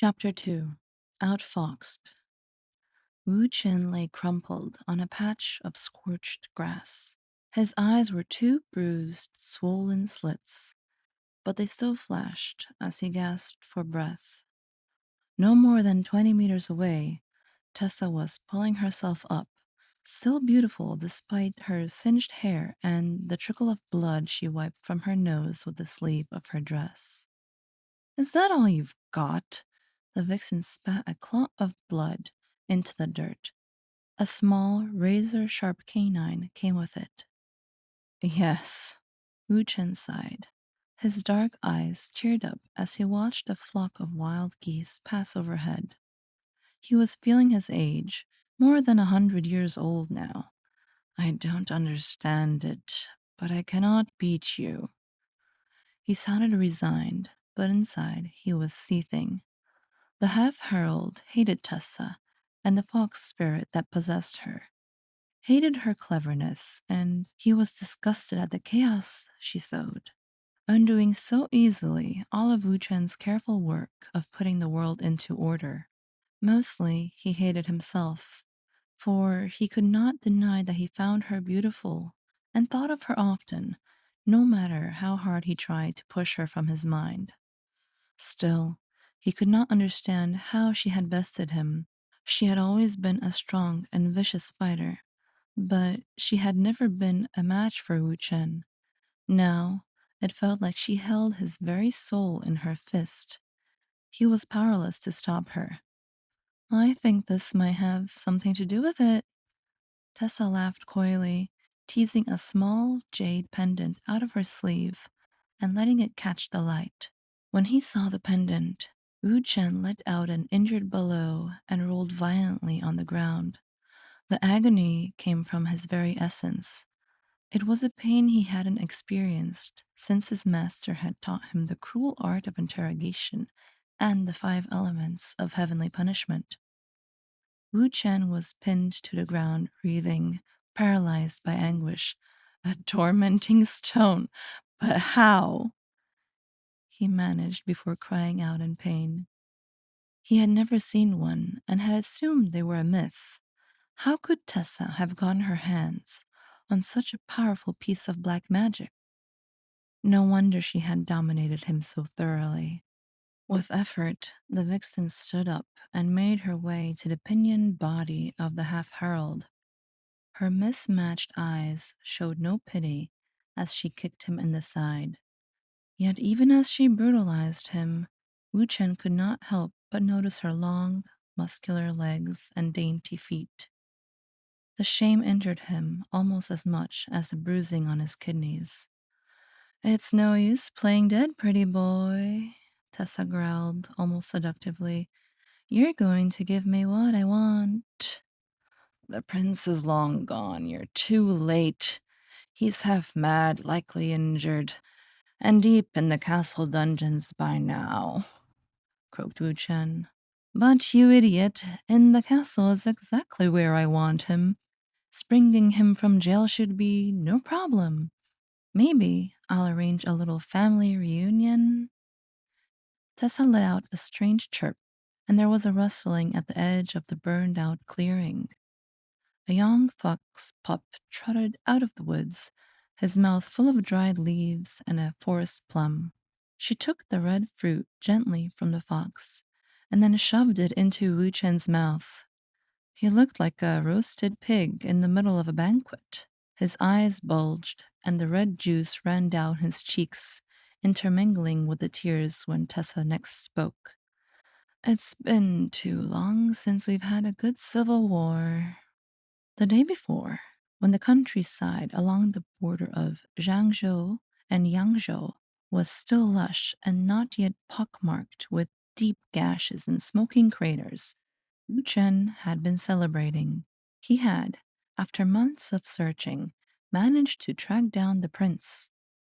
Chapter 2 Outfoxed. Wu Chen lay crumpled on a patch of scorched grass. His eyes were two bruised, swollen slits, but they still flashed as he gasped for breath. No more than 20 meters away, Tessa was pulling herself up, still beautiful despite her singed hair and the trickle of blood she wiped from her nose with the sleeve of her dress. Is that all you've got? The vixen spat a clot of blood into the dirt. A small, razor-sharp canine came with it. Yes, Wu Chen sighed. His dark eyes teared up as he watched a flock of wild geese pass overhead. He was feeling his age, more than 100 years old now. I don't understand it, but I cannot beat you. He sounded resigned, but inside he was seething. The half-herald hated Tessa and the fox spirit that possessed her, hated her cleverness, and he was disgusted at the chaos she sowed, undoing so easily all of Wu Chen's careful work of putting the world into order. Mostly he hated himself, for he could not deny that he found her beautiful and thought of her often, no matter how hard he tried to push her from his mind. Still, he could not understand how she had bested him. She had always been a strong and vicious fighter, but she had never been a match for Wu Chen. Now, it felt like she held his very soul in her fist. He was powerless to stop her. I think this might have something to do with it. Tessa laughed coyly, teasing a small jade pendant out of her sleeve and letting it catch the light. When he saw the pendant, Wu Chen let out an injured bellow and rolled violently on the ground. The agony came from his very essence. It was a pain he hadn't experienced since his master had taught him the cruel art of interrogation and the 5 elements of heavenly punishment. Wu Chen was pinned to the ground, writhing, paralyzed by anguish. A tormenting stone, but how? He managed before crying out in pain. He had never seen one and had assumed they were a myth. How could Tessa have gotten her hands on such a powerful piece of black magic? No wonder she had dominated him so thoroughly. With effort, the vixen stood up and made her way to the pinioned body of the half-herald. Her mismatched eyes showed no pity as she kicked him in the side. Yet even as she brutalized him, Wu Chen could not help but notice her long, muscular legs and dainty feet. The shame injured him almost as much as the bruising on his kidneys. It's no use playing dead, pretty boy, Tessa growled almost seductively. You're going to give me what I want. The prince is long gone. You're too late. He's half mad, likely injured, and deep in the castle dungeons by now, croaked Wu Chen. But you idiot, in the castle is exactly where I want him. Springing him from jail should be no problem. Maybe I'll arrange a little family reunion. Tessa let out a strange chirp, and there was a rustling at the edge of the burned out clearing. A young fox pup trotted out of the woods, his mouth full of dried leaves and a forest plum. She took the red fruit gently from the fox and then shoved it into Wu Chen's mouth. He looked like a roasted pig in the middle of a banquet. His eyes bulged, and the red juice ran down his cheeks, intermingling with the tears when Tessa next spoke. It's been too long since we've had a good civil war. The day before, when the countryside along the border of Zhangzhou and Yangzhou was still lush and not yet pockmarked with deep gashes and smoking craters, Wu Chen had been celebrating. He had, after months of searching, managed to track down the prince.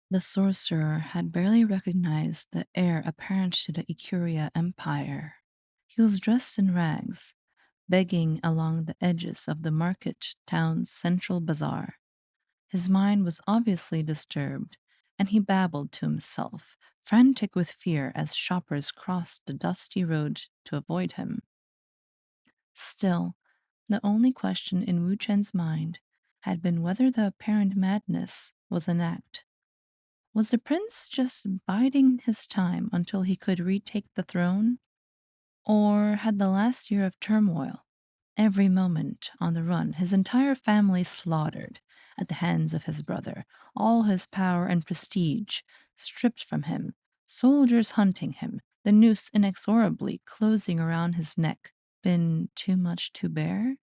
The sorcerer had barely recognized the heir apparent to the Ikuria Empire. He was dressed in rags, begging along the edges of the market town's central bazaar. His mind was obviously disturbed, and he babbled to himself, frantic with fear as shoppers crossed the dusty road to avoid him. Still, the only question in Wu Chen's mind had been whether the apparent madness was an act. Was the prince just biding his time until he could retake the throne? Or had the last year of turmoil, every moment on the run, his entire family slaughtered at the hands of his brother, all his power and prestige stripped from him, soldiers hunting him, the noose inexorably closing around his neck, been too much to bear?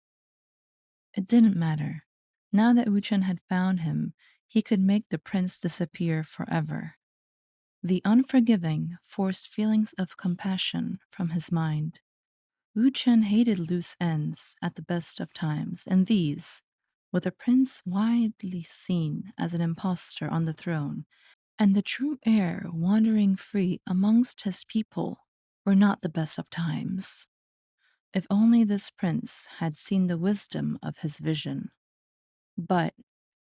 It didn't matter. Now that Wuchen had found him, he could make the prince disappear forever. The unforgiving forced feelings of compassion from his mind. Wu Chen hated loose ends at the best of times, and these, with the prince widely seen as an impostor on the throne, and the true heir wandering free amongst his people, were not the best of times. If only this prince had seen the wisdom of his vision. But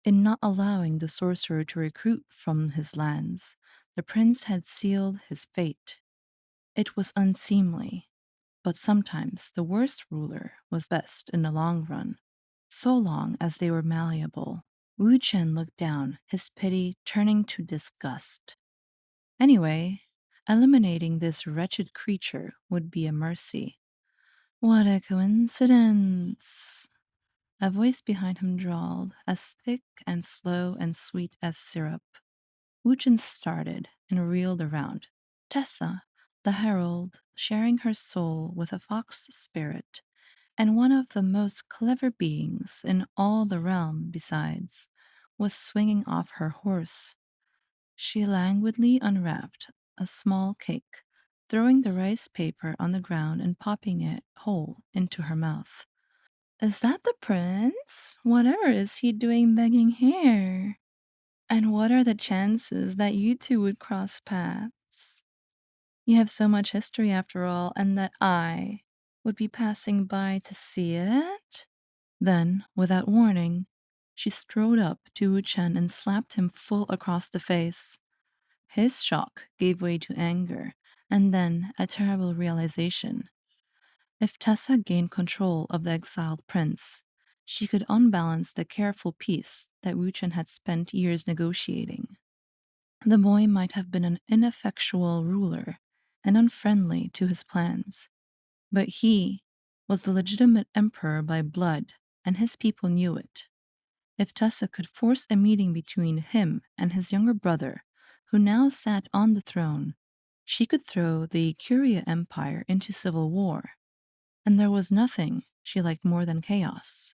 in not allowing the sorcerer to recruit from his lands, the prince had sealed his fate. It was unseemly, but sometimes the worst ruler was best in the long run, so long as they were malleable. Wu Chen looked down, his pity turning to disgust. Anyway, eliminating this wretched creature would be a mercy. What a coincidence! A voice behind him drawled, as thick and slow and sweet as syrup. Wuchen started and reeled around. Tessa, the herald, sharing her soul with a fox spirit, and one of the most clever beings in all the realm besides, was swinging off her horse. She languidly unwrapped a small cake, throwing the rice paper on the ground and popping it whole into her mouth. Is that the prince? Whatever is he doing begging here? And what are the chances that you two would cross paths? You have so much history after all, and that I would be passing by to see it? Then, without warning, she strode up to Wu Chen and slapped him full across the face. His shock gave way to anger, and then a terrible realization. If Tessa gained control of the exiled prince, she could unbalance the careful peace that Wuchen had spent years negotiating. The boy might have been an ineffectual ruler and unfriendly to his plans, but he was the legitimate emperor by blood, and his people knew it. If Tessa could force a meeting between him and his younger brother, who now sat on the throne, she could throw the Curia Empire into civil war. And there was nothing she liked more than chaos.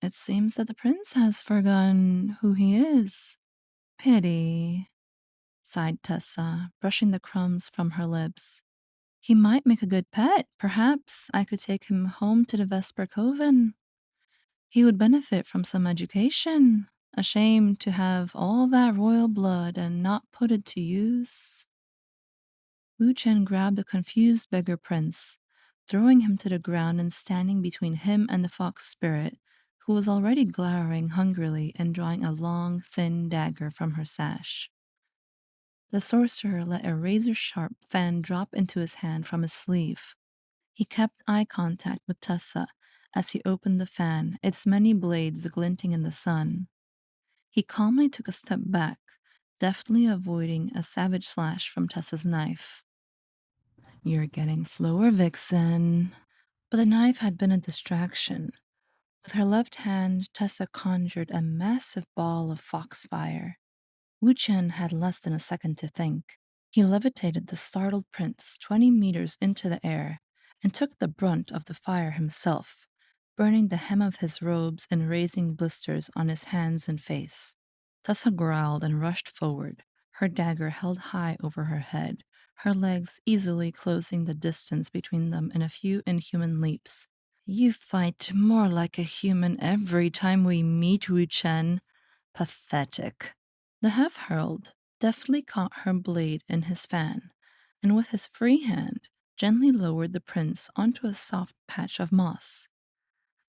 It seems that the prince has forgotten who he is. Pity, sighed Tessa, brushing the crumbs from her lips. He might make a good pet. Perhaps I could take him home to the Vesper Coven. He would benefit from some education. A shame to have all that royal blood and not put it to use. Wu Chen grabbed the confused beggar prince, throwing him to the ground and standing between him and the fox spirit, who was already glowering hungrily and drawing a long, thin dagger from her sash. The sorcerer let a razor-sharp fan drop into his hand from his sleeve. He kept eye contact with Tessa as he opened the fan, its many blades glinting in the sun. He calmly took a step back, deftly avoiding a savage slash from Tessa's knife. You're getting slower, Vixen. But the knife had been a distraction. With her left hand, Tessa conjured a massive ball of foxfire. Wu Chen had less than a second to think. He levitated the startled prince 20 meters into the air and took the brunt of the fire himself, burning the hem of his robes and raising blisters on his hands and face. Tessa growled and rushed forward, her dagger held high over her head, her legs easily closing the distance between them in a few inhuman leaps. You fight more like a human every time we meet, Wu Chen. Pathetic. The half-herald deftly caught her blade in his fan, and with his free hand gently lowered the prince onto a soft patch of moss.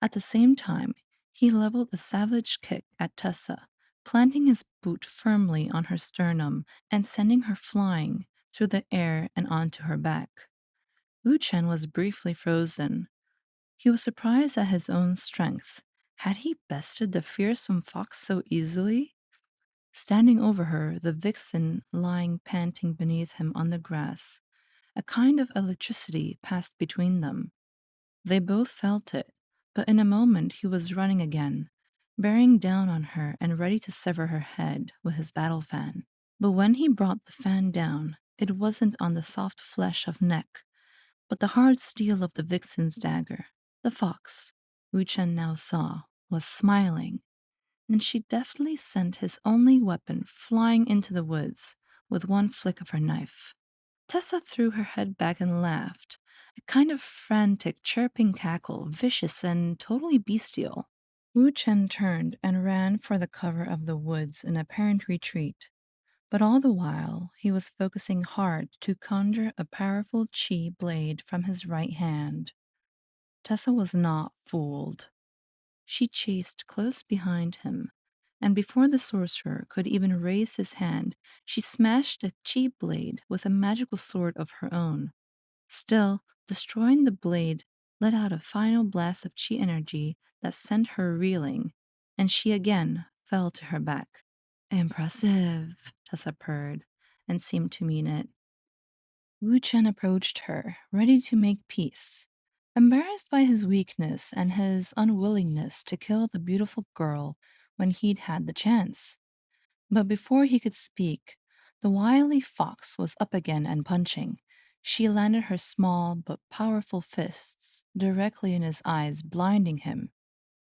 At the same time, he leveled a savage kick at Tessa, planting his boot firmly on her sternum and sending her flying, through the air and onto her back. Wu Chen was briefly frozen. He was surprised at his own strength. Had he bested the fearsome fox so easily? Standing over her, the vixen lying panting beneath him on the grass, a kind of electricity passed between them. They both felt it, but in a moment he was running again, bearing down on her and ready to sever her head with his battle fan. But when he brought the fan down, it wasn't on the soft flesh of neck, but the hard steel of the vixen's dagger. The fox, Wu Chen now saw, was smiling, and she deftly sent his only weapon flying into the woods with one flick of her knife. Tessa threw her head back and laughed, a kind of frantic, chirping cackle, vicious and totally bestial. Wu Chen turned and ran for the cover of the woods in apparent retreat, but all the while he was focusing hard to conjure a powerful chi blade from his right hand. Tessa was not fooled. She chased close behind him, and before the sorcerer could even raise his hand, she smashed the chi blade with a magical sword of her own. Still, destroying the blade let out a final blast of chi energy that sent her reeling, and she again fell to her back. Impressive, Tessa purred, and seemed to mean it. Wu Chen approached her, ready to make peace. Embarrassed by his weakness and his unwillingness to kill the beautiful girl when he'd had the chance. But before he could speak, the wily fox was up again and punching. She landed her small but powerful fists directly in his eyes, blinding him.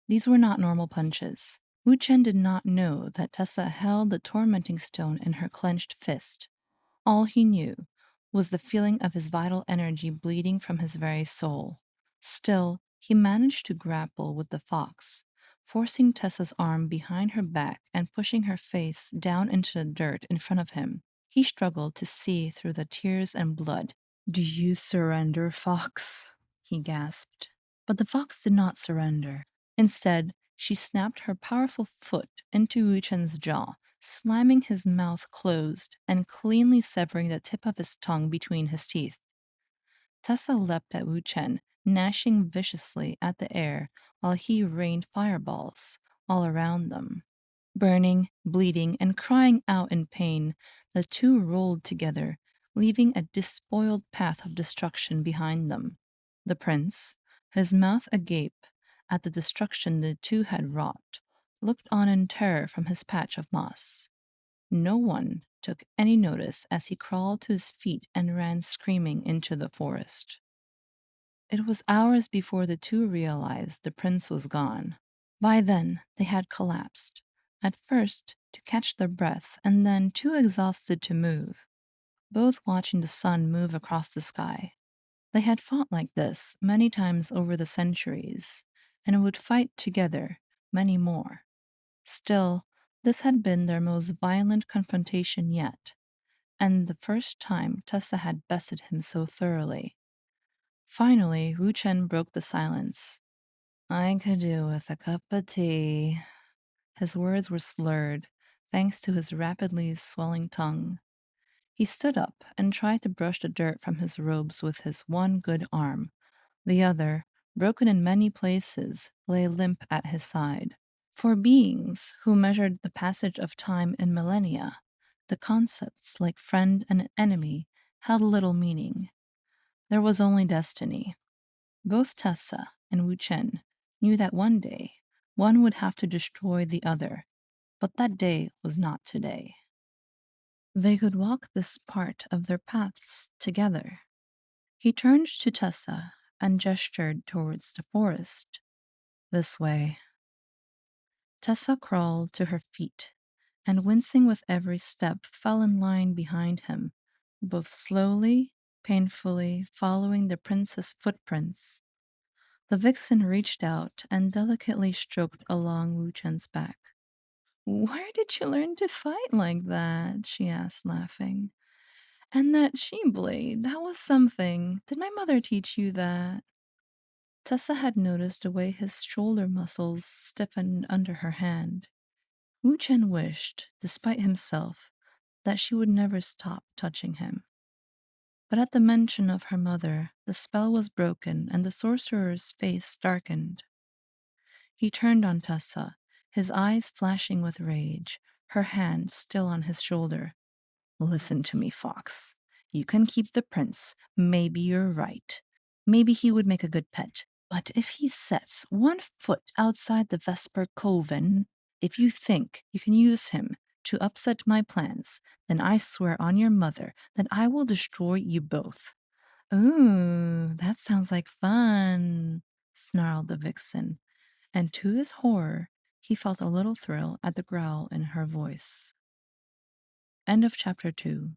These were not normal punches. Wu Chen did not know that Tessa held the tormenting stone in her clenched fist. All he knew was the feeling of his vital energy bleeding from his very soul. Still, he managed to grapple with the fox, forcing Tessa's arm behind her back and pushing her face down into the dirt in front of him. He struggled to see through the tears and blood. "Do you surrender, fox?" he gasped. But the fox did not surrender. Instead, she snapped her powerful foot into Wu Chen's jaw, slamming his mouth closed and cleanly severing the tip of his tongue between his teeth. Tessa leapt at Wu Chen, gnashing viciously at the air while he rained fireballs all around them. Burning, bleeding, and crying out in pain, the two rolled together, leaving a despoiled path of destruction behind them. The prince, his mouth agape at the destruction the two had wrought, looked on in terror from his patch of moss. No one took any notice as he crawled to his feet and ran screaming into the forest. It was hours before the two realized the prince was gone. By then, they had collapsed, at first to catch their breath and then too exhausted to move, both watching the sun move across the sky. They had fought like this many times over the centuries, and would fight together many more. Still, this had been their most violent confrontation yet, and the first time Tessa had bested him so thoroughly. Finally, Wu Chen broke the silence. "I could do with a cup of tea." His words were slurred, thanks to his rapidly swelling tongue. He stood up and tried to brush the dirt from his robes with his one good arm. The other, broken in many places, lay limp at his side. For beings who measured the passage of time in millennia, the concepts like friend and enemy held little meaning. There was only destiny. Both Tessa and Wu Chen knew that one day one would have to destroy the other, but that day was not today. They could walk this part of their paths together. He turned to Tessa and gestured towards the forest. "This way." Tessa crawled to her feet, and wincing with every step, fell in line behind him, both slowly, painfully following the prince's footprints. The vixen reached out and delicately stroked along Wu Chen's back. "Where did you learn to fight like that?" she asked, laughing. "And that she-blade, that was something. Did my mother teach you that?" Tessa had noticed the way his shoulder muscles stiffened under her hand. Wu Chen wished, despite himself, that she would never stop touching him. But at the mention of her mother, the spell was broken and the sorcerer's face darkened. He turned on Tessa, his eyes flashing with rage, her hand still on his shoulder. Listen to me, Fox. You can keep the prince. Maybe you're right. Maybe he would make a good pet. But if he sets one foot outside the Vesper Coven, if you think you can use him to upset my plans, then I swear on your mother that I will destroy you both. Ooh, that sounds like fun, snarled the vixen, and to his horror, he felt a little thrill at the growl in her voice. End of chapter 2.